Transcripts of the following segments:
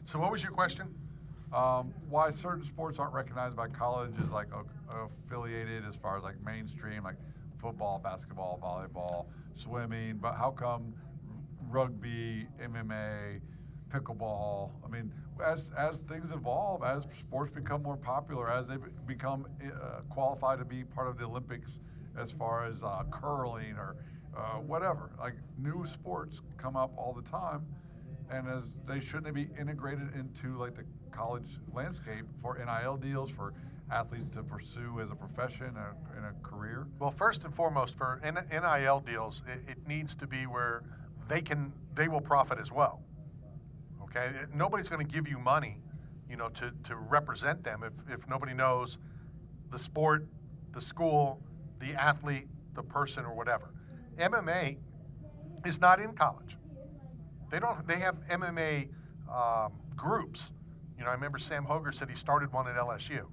So what was your question? Why certain sports aren't recognized by colleges, like affiliated as far as like mainstream, like football, basketball, volleyball, swimming, but how come rugby, MMA, pickleball? I mean, as things evolve, as sports become more popular, as they become qualified to be part of the Olympics, as far as curling or whatever, like new sports come up all the time, and as shouldn't they be integrated into like the college landscape for NIL deals for athletes to pursue as a profession and a career? Well, first and foremost, for NIL deals, it needs to be where they will profit as well. Okay, nobody's going to give you money, to represent them if nobody knows the sport, the school, the athlete, the person, or whatever. MMA is not in college. They have MMA groups. I remember Sam Hoger said he started one at LSU. It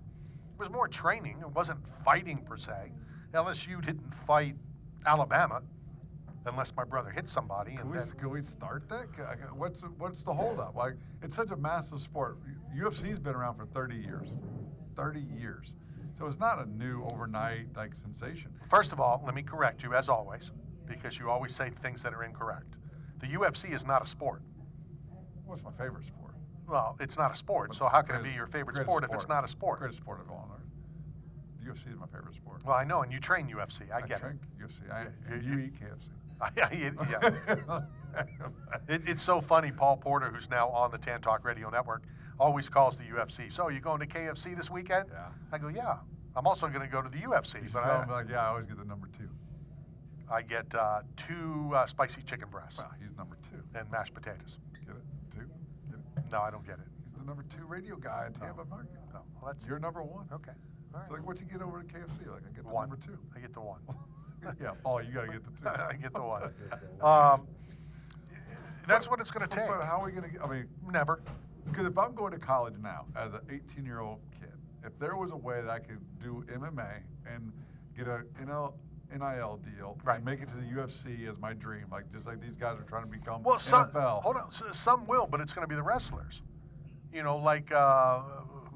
was more training. It wasn't fighting per se. LSU didn't fight Alabama unless my brother hit somebody. Can we start that? What's the holdup? Like, it's such a massive sport. UFC's been around for 30 years. 30 years. So it's not a new overnight sensation. First of all, let me correct you as always, because you always say things that are incorrect. The UFC is not a sport. What's my favorite sport? Well, it's not a sport, so how can it be your favorite sport if it's not a sport? Greatest sport of all on earth. The UFC is my favorite sport. Well, I know, and you train UFC. I get it. I train UFC. You eat KFC. It's so funny. Paul Porter, who's now on the Tan Talk Radio Network, always calls the UFC. So, you going to KFC this weekend? Yeah. I go, yeah. I'm also going to go to the UFC. You tell him, I always get the number 2. I get 2 spicy chicken breasts. Well, he's number 2. And mashed potatoes. Get it? 2? Get it? No, I don't get it. He's the number 2 radio guy in Tampa Market. No. Well, you're number 1. Okay. All right. So, what you get over to KFC? I get the 1. number 2. I get the 1. Yeah, Paul, you got to get the 2. I get the 1. That's what it's going to take. But how are we going to get, never. Because if I'm going to college now as an 18-year-old kid, if there was a way that I could do MMA and get a NIL deal, right, and make it to the UFC as my dream, just like these guys are trying to become NFL. Hold on, some will, but it's going to be the wrestlers.